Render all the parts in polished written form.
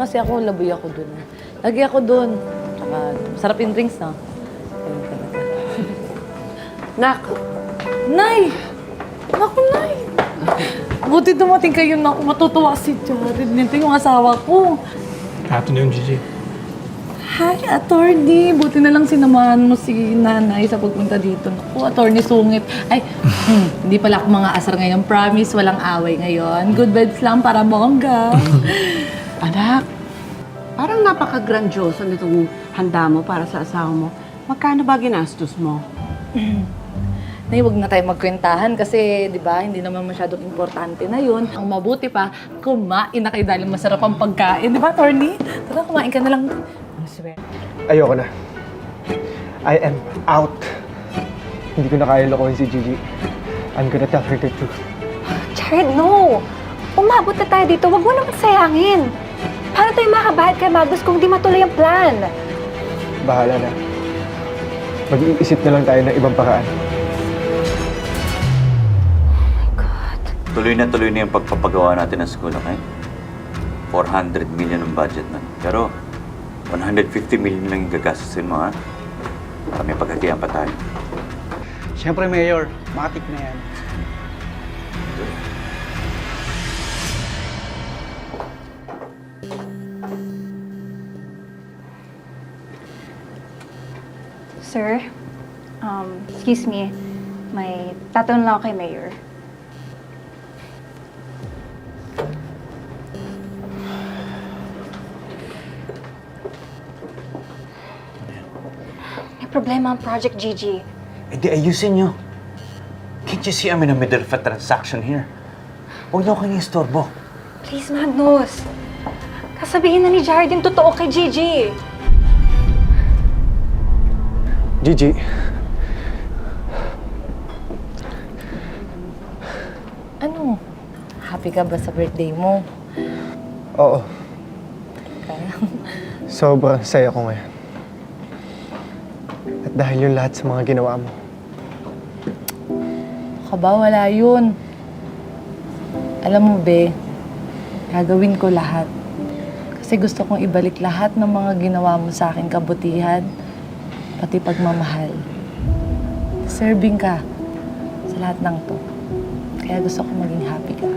kasi ako, laboy ako dun. Lagi ako dun. Tsaka, sarap yung drinks, no? Ayun talaga. Nak! Nay! Naku, Nay! Buti dumating kayo na ako. Matutuwa si Jared. Nito yung asawa ko. Afternoon, Gigi. Hi, attorney. Buti na lang sinamahan mo si nanay sa pagpunta dito. Naku, attorney sungit. Ay, hindi pala ako mga asar ngayon. Promise, walang away ngayon. Good vibes lang para bongga. Anak, parang napaka-grandioso nitong handa mo para sa asawa mo. Magkano ba ginastos mo? Nay, huwag na tayo magkwentahan kasi, di ba, hindi naman masyadong importante na yun. Ang mabuti pa, kumain na kayo dahil masarap ang pagkain. Di ba, attorney? Tara, kumain ka na lang. Ang swear. Ayoko na. I am out. Hindi ko na kaya lokohin si Gigi. I'm gonna tell her the truth. Jared, no! Umabot na tayo dito. Huwag mo naman sayangin. Paano tayo makabahad kay Magus kung di matuloy ang plan? Bahala na. Mag-iisip na lang tayo ng ibang paraan. Tuloy na yung pagpapagawa natin ng school, okay? 400 million ang budget na. Pero 150 million lang yung gagastusin mo, ha? Para may paghatian pa tayo. Siyempre, Mayor, matik na yan. Sir, excuse me. May tatanong lang ako kay Mayor. May problema ang Project Gigi. Eh di ayusin nyo. Can't you see I'm in the middle of a transaction here? Huwag na kayong istorbo. Please, Magnus. Kasabihin na ni Jared yung totoo kay Gigi. Gigi. Ano? Happy ka ba sa birthday mo? Oo. Kaya, Sobrang saya ko ngayon. At dahil yung lahat sa mga ginawa mo. ba, wala yun. Alam mo, be, gagawin ko lahat. Kasi gusto kong ibalik lahat ng mga ginawa mo sa akin kabutihan, pati pagmamahal. Deserving ka sa lahat ng to. Kaya gusto kong maging happy ka.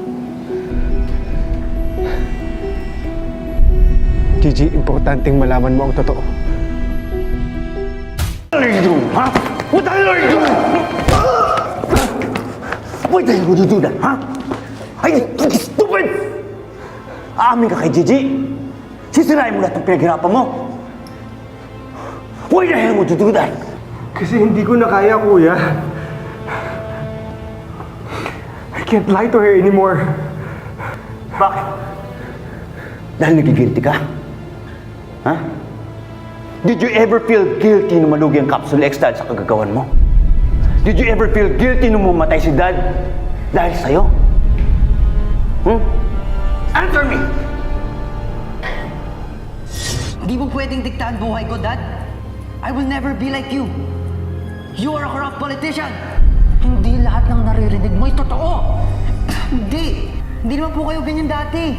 Gigi, importanteng malaman mo ang totoo. What are you doing, huh? What the hell are you doing? Why the hell would you do that, huh? Ay, stupid! Aamin ka kay Gigi? Sisirain mo lahat ng pinaghirapan mo? Why the hell would you do that? Kasi hindi ko na kaya, kuya. I can't lie to her anymore. Bakit? Dahil nagigilty ka? Ha? Did you ever feel guilty nung malugi ang Capsule X dahil sa kagagawan mo? Did you ever feel guilty nung mamatay si Dad dahil sa'yo? Answer me! Hindi mo pwedeng diktahan buhay ko, Dad. I will never be like you. You are a corrupt politician. Hindi lahat ng naririnig mo ay totoo. Hindi. Hindi naman po kayo ganyan dati.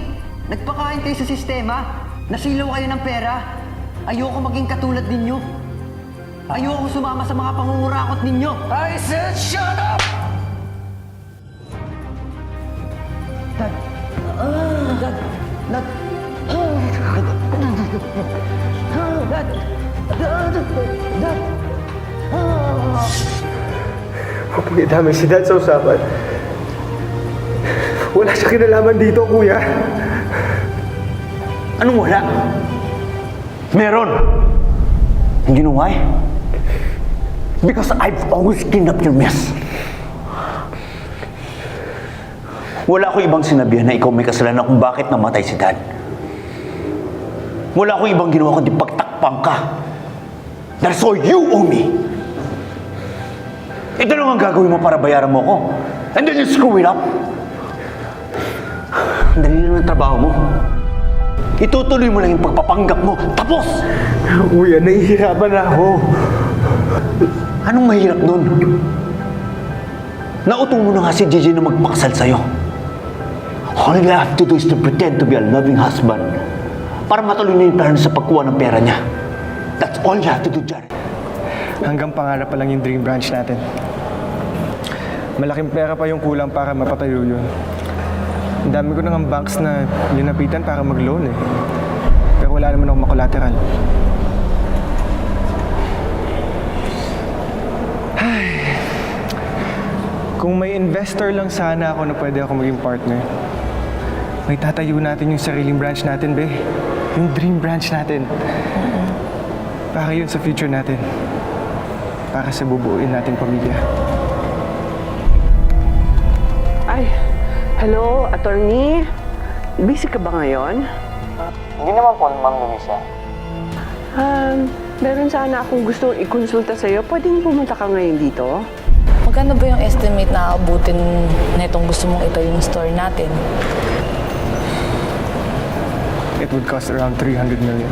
Nagpakain kayo sa sistema. Nasilaw kayo ng pera. Ayoko maging katulad ninyo. Ayoko sumama sa mga pangungurakot ninyo. I said shut up! Dad. Dad. Dad. Dad. Dad. Dad. Huwag mong idamay si Dad sa usapan. Wala siya kinalaman dito, kuya. Anong wala? Meron! And you know why? Because I've always cleaned up your mess. Wala akong ibang sinabihan na ikaw may kasalanan kung bakit namatay si Dad. Wala akong ibang ginawa kundi pagtakpang ka. That's all you owe me. Ito lang ang gagawin mo para bayaran mo ko. And then you screw it up. Ang dali lang ng trabaho mo. Itutuloy mo lang yung pagpapanggap mo. Tapos! Kuya, nahihirapan na ako. Anong mahirap nun? Nautong mo na nga si Gigi na magpakasal sa'yo. All you have to do is to pretend to be a loving husband para matuloy na yung plano sa pagkuha ng pera niya. That's all you have to do, Jared. Hanggang pangarap pa lang yung dream branch natin. Malaking pera pa yung kulang para mapatayo yun. Ang dami ko nang banks na linapitan para mag-loan eh. Pero wala naman akong makolateral. Ay. Kung may investor lang sana ako na pwede ako maging partner, may tatayo natin yung sariling branch natin, be. Yung dream branch natin. Para yun sa future natin. Para sa bubuuin nating pamilya. Ay, hello, attorney. Busy ka ba ngayon? Hindi naman po, Ma'am Luisa. Meron sana akong gusto ikonsulta sa'yo. Pwedeng pumunta ka ngayon dito? Magkano ba yung estimate na aabutin na itong gusto mong itayo yung store natin? It would cost around 300 million.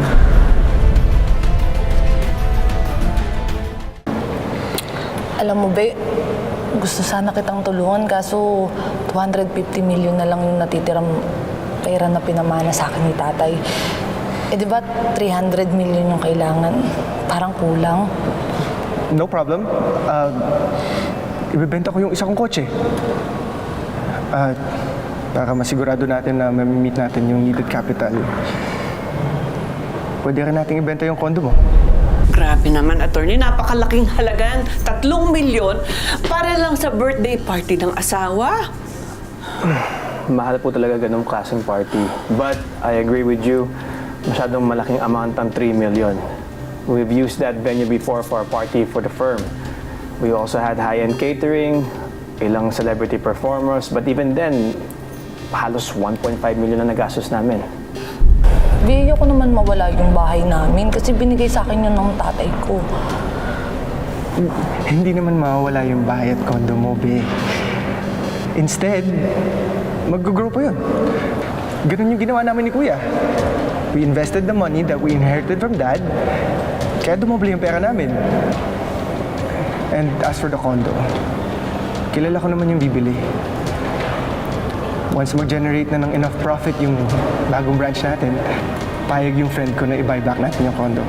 Alam mo ba, gusto sana kitang tulungan kaso 250 million na lang yung natitirang pera na pinamana sa akin ni tatay. Eh di ba 300 million yung kailangan? Parang kulang. No problem. Ibebenta ko yung isa kong kotse. Para masigurado natin na mamimit natin yung needed capital. Pwede rin natin ibenta yung condo mo. Grabe naman, attorney. Napakalaking halagan. 3 milyon para lang sa birthday party ng asawa. Mahal po talaga ganung klaseng party. But I agree with you. Masyadong malaking amount ang 3 million. We've used that venue before for a party for the firm. We also had high-end catering, ilang celebrity performers, but even then, halos 1.5 million na nagastos namin. Biyo ko naman mawala yung bahay namin kasi binigay sa akin yun ng tatay ko. Hindi naman mawawala yung bahay at condo mo, be. Instead, mag-grow pa yun. Ganun yung ginawa namin ni Kuya. We invested the money that we inherited from Dad, kaya dumoble yung pera namin. And as for the condo, kilala ko naman yung bibili. Once mag-generate na ng enough profit yung bagong branch natin, payag yung friend ko na i-buy back natin yung condo.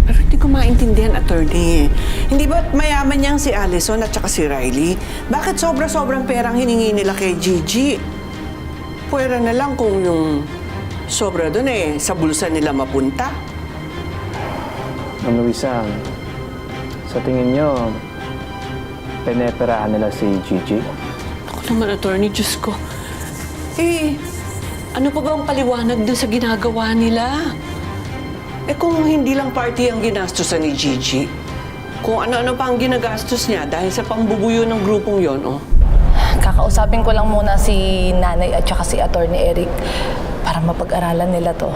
Pero hindi ko maintindihan, attorney. Hindi ba mayaman niyang si Allison at saka si Riley? Bakit sobra-sobrang perang hiningi nila kay Gigi? Pwera na lang kung yung sobra doon sa bulsa nila mapunta. Ma'am Luisa, sa tingin nyo, peneperahan nila si Gigi? Ako naman, attorney, Diyos ko. Ano pa ba ang paliwanag doon sa ginagawa nila? Kung hindi lang party ang ginastosan ni Gigi, kung ano-ano pa ang ginagastos niya dahil sa pambubuyo ng grupong yon, oh. Kakausapin ko lang muna si nanay at saka si Attorney Eric para mapag-aralan nila to.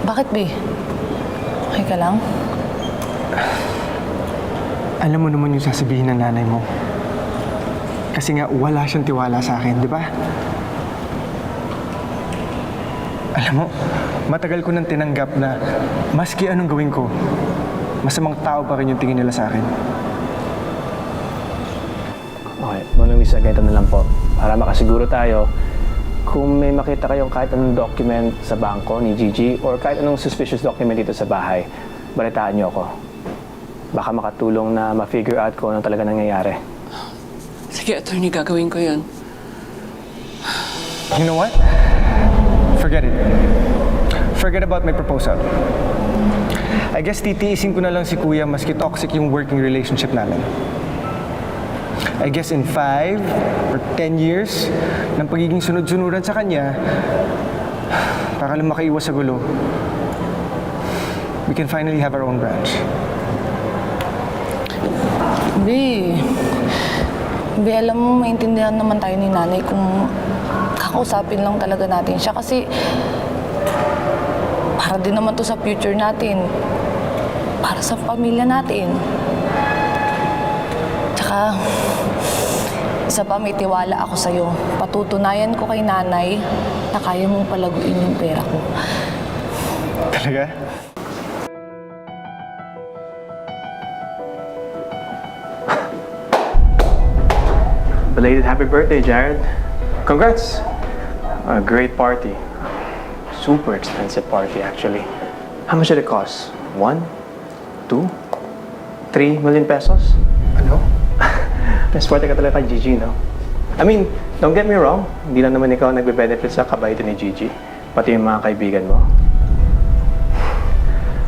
Bakit, Bi? Okay ka lang? Alam mo naman yung sasabihin ng nanay mo. Kasi nga, wala siyang tiwala sa akin, di ba? Alam mo, matagal ko nang tinanggap na maski anong gawin ko, masamang tao pa rin yung tingin nila sa akin. Okay, Ma'am Luisa, ganito na lang po. Para makasiguro tayo, kung may makita kayong kahit anong document sa bangko ni Gigi or kahit anong suspicious document dito sa bahay, balitaan niyo ako. Baka makatulong na ma-figure out kung ano talaga nangyayari. Sige, attorney, gagawin ko yun. You know what? Forget it. Forget about my proposal. I guess titiisin ko na lang si Kuya maski toxic yung working relationship namin. I guess in 5 or 10 years ng pagiging sunod-sunuran sa kanya, para lang makaiwas sa gulo, we can finally have our own branch. Bi, alam mo, maintindihan naman tayo ni nanay kung kakausapin lang talaga natin siya kasi para din naman to sa future natin, para sa pamilya natin. Tsaka, isa pa, may tiwala ako sa'yo. Patutunayan ko kay nanay na kaya mong palaguin yung pera ko. Talaga? Belated happy birthday, Jared. Congrats! A great party. Super expensive party, actually. How much did it cost? 1, 2, 3 million pesos? Ano? Naswerte ka talaga kay Gigi, no? I mean, don't get me wrong. Hindi lang naman ikaw nagbe-benefit sa kabaitan ni Gigi. Pati yung mga kaibigan mo.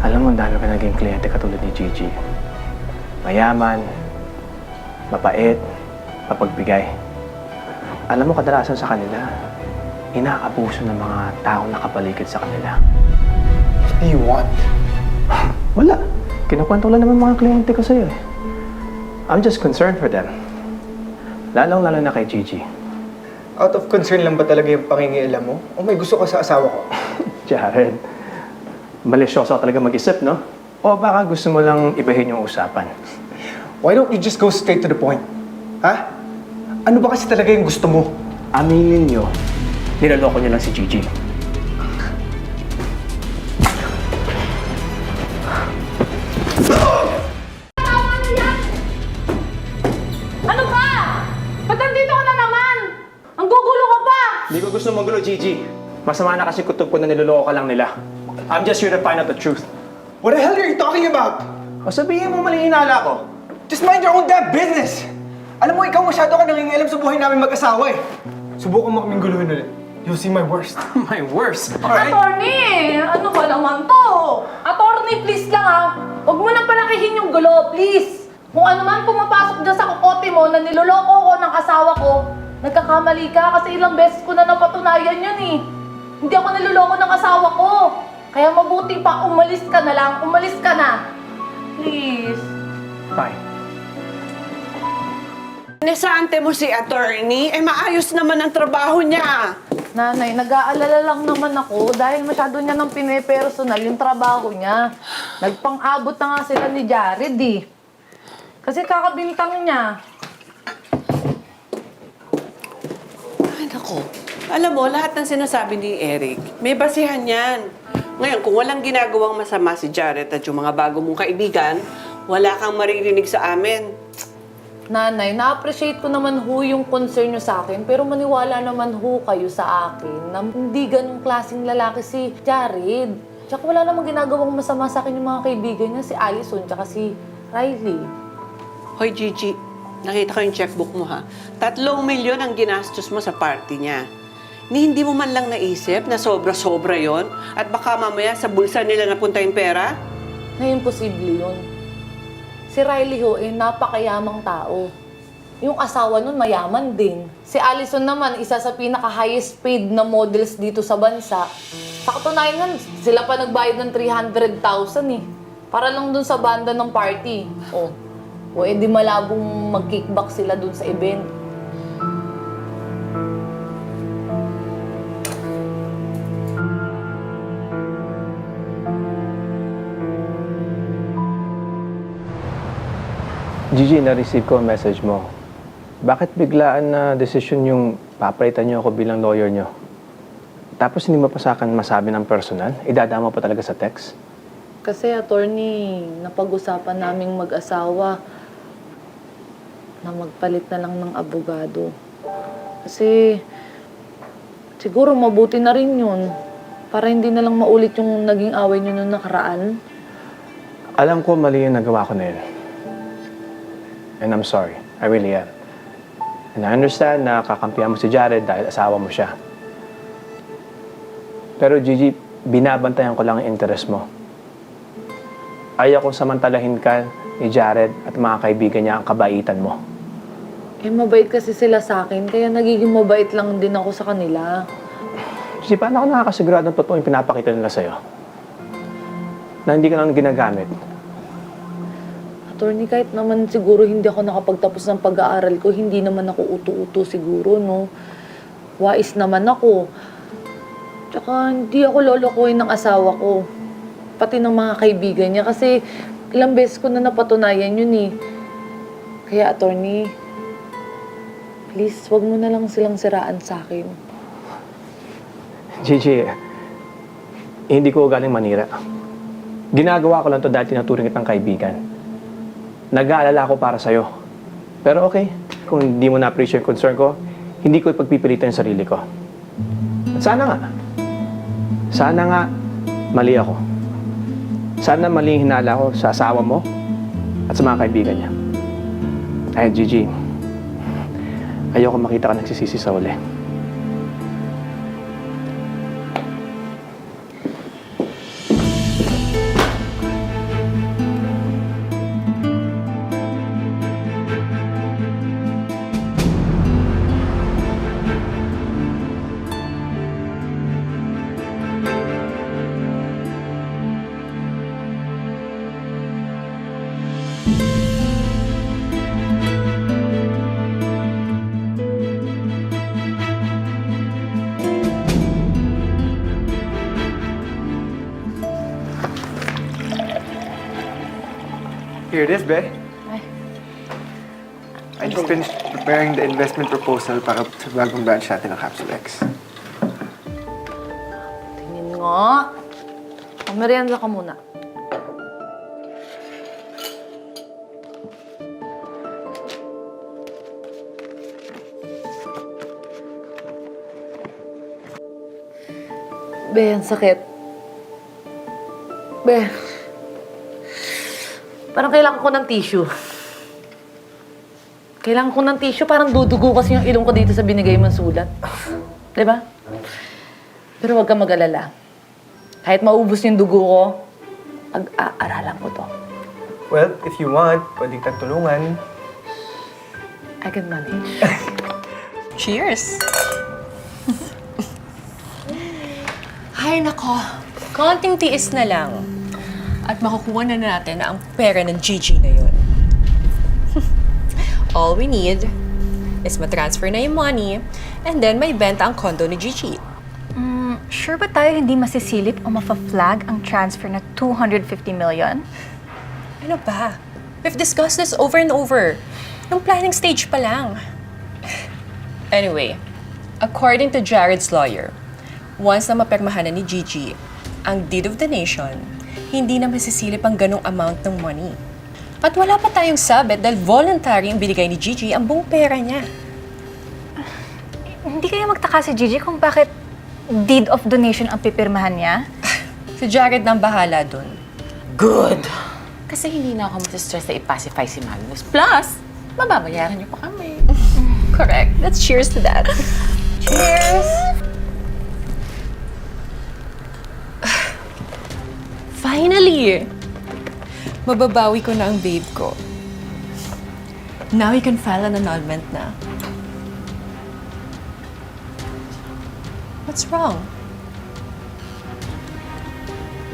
Alam mo, ang dami ka naging kliyente katulad ni Gigi. Mayaman, mapait, mapagbigay. Alam mo, kadalasan sa kanila, inaabuso ng mga taong nakapaligid sa kanila. What do you want? Wala. Kinukwento lang naman mga kliyente ko sa'yo eh. I'm just concerned for them. Lalong-lalo na kay Gigi. Out of concern lang ba talaga yung pangingialam mo? O may gusto ka sa asawa ko? Jared, malisyoso ka talaga mag-isip, no? O baka gusto mo lang ibahin yung usapan? Why don't you just go straight to the point? Ha? Ano ba kasi talaga yung gusto mo? Aminin nyo, niloloko nyo lang si Gigi. Ano ba? Ba't nandito ka na naman? Ang gugulo ka pa! Hindi ko gusto magulo, Gigi. Masama na kasi kutob ko na niloloko ka lang nila. I'm just here to find out the truth. What the hell are you talking about? O sabihin mo mali hinala ko. Just mind your own damn business! Alam mo, ikaw masyado ka nangingialam sa buhay namin mag-asawa eh. Subukan mo kaming guluhin ulit. You'll see my worst. My worst. Alright? Attorney! Ano ba naman to? Attorney, please lang ah. Huwag mo nang palakihin yung gulo, please. Kung ano man pumapasok dyan sa kukote mo na niloloko ko ng asawa ko, nagkakamali ka kasi ilang beses ko na napatunayan yun eh. Hindi ako niloloko ng asawa ko. Kaya mabuti pa, umalis ka na lang. Umalis ka na. Please. Fine. Nesante mo si attorney, maayos naman ang trabaho niya. Nanay, nag-aalala lang naman ako dahil masyado niya nang pinipersonal yung trabaho niya. Nagpang-abot na nga sila ni Jared eh. Kasi kakabintang niya. Ay, nako. Alam mo, lahat ng sinasabi ni Eric, may basihan yan. Ngayon, kung walang ginagawang masama si Jared at yung mga bago mong kaibigan, wala kang maririnig sa amin. Nanay, na-appreciate ko naman ho yung concern nyo sa akin, pero maniwala naman ho kayo sa akin na hindi ganong klaseng lalaki si Jared. Tsaka wala namang ginagawang masama sa akin yung mga kaibigan niya, si Allison, tsaka si Riley. Hoy, Gigi, nakita ko yung checkbook mo ha. 3 milyon ang ginastos mo sa party niya. Ni hindi mo man lang naisip na sobra-sobra yon at baka mamaya sa bulsa nila napunta yung pera? Na imposible yun. Si Riley ho, napakayamang tao. Yung asawa nun, mayaman din. Si Allison naman, isa sa pinaka-highest paid na models dito sa bansa. Sa katunayan nun, sila pa nagbayad ng 300,000 eh. Para lang dun sa banda ng party. O edi malabong mag-kickback sila dun sa event. Gigi, na-receive ko ang message mo. Bakit biglaan na desisyon yung papalitan niyo ako bilang lawyer niyo? Tapos hindi mo pa sa akin masabi ng personal? Idadama pa talaga sa text? Kasi, attorney, napag-usapan naming mag-asawa na magpalit na lang ng abogado. Kasi, siguro mabuti na rin yun. Para hindi na lang maulit yung naging away niyo noong nakaraan. Alam ko mali yung nagawa ko na yun. And I'm sorry. I really am. And I understand na kakampihan mo si Jared dahil asawa mo siya. Pero Gigi, binabantayan ko lang ang interest mo. Ayaw kong samantalahin ka ni Jared at mga kaibigan niya ang kabaitan mo. Mabait kasi sila sa akin, kaya nagiging mabait lang din ako sa kanila. Gigi, paano ako nakakasigurado ng totoo yung pinapakita nila sa'yo? Na hindi ka lang ginagamit. Attorney, kahit naman siguro hindi ako nakapagtapos ng pag-aaral ko, hindi naman ako uto-uto siguro, no? Wais naman ako. Tsaka hindi ako lolokohin ng asawa ko. Pati ng mga kaibigan niya kasi ilang beses ko na napatunayan yun eh. Kaya, attorney, please, wag mo na lang silang siraan sa akin. Gigi, hindi ko galing manira. Ginagawa ko lang to dahil tinuturing kitang kaibigan. Nag-aalala ako para sa'yo. Pero okay, kung hindi mo na-appreciate yung concern ko, hindi ko ipagpipilitan yung sarili ko. At sana nga, mali ako. Sana mali yung hinala ko sa asawa mo at sa mga kaibigan niya. Ay, Gigi, ayoko makita ka nagsisisi sa uli. Here it is, Be. I just finished preparing the investment proposal para sa bagong branch natin ng Capsule X. Tingin nga. Merienda ka muna. Be, ang sakit. Be. Parang kailangan ko ng tissue. Kailangan ko ng tissue, parang dudugo kasi yung ilong ko dito sa binigay mong sulat. Diba? Pero huwag kang mag-alala. Kahit maubos yung dugo ko, pag-aaralan ko to. Well, if you want, pwedeng tagtulungan. I can manage. Cheers! Hay nako, konting tiis na lang. At makukuha na natin ang pera ng Gigi na yun. All we need is matransfer na yung money and then may benta ang condo ni Gigi. Sure ba tayo hindi masisilip o mafa-flag ang transfer na 250 million? Ano ba? We've discussed this over and over. Nung planning stage pa lang. Anyway, according to Jared's lawyer, once na mapirmahan na ni Gigi ang deed of donation, hindi na masisilip ang ganong amount ng money. At wala pa tayong sabit dahil voluntary ang binigay ni Gigi ang buong pera niya. Hindi kayo magtaka si Gigi kung bakit deed of donation ang pipirmahan niya? Si Jared na ang bahala dun. Good! Kasi hindi na ako masistress na ipacify si Magnus. Plus, mababayaran niyo pa kami. Correct. Let's cheers to that. Cheers! Finally! Mababawi ko na ang babe ko. Now you can file an annulment na. What's wrong?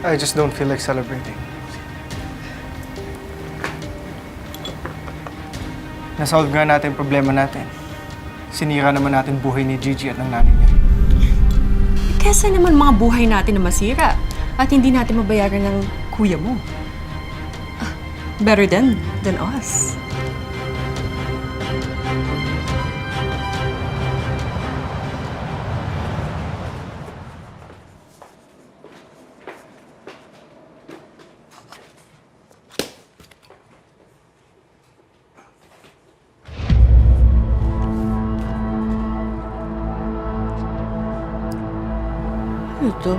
I just don't feel like celebrating. Nasolve nga natin yung problema natin. Sinira naman natin buhay ni Gigi at ng nanay niya. Kesa naman mga buhay natin na masira at hindi natin mabayaran ng kuya mo. Better than us. Ito.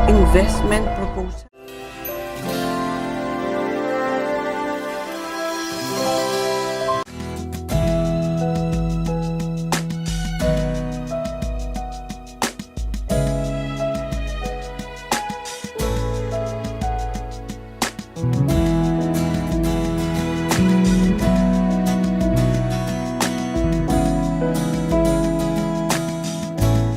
Investment proposal.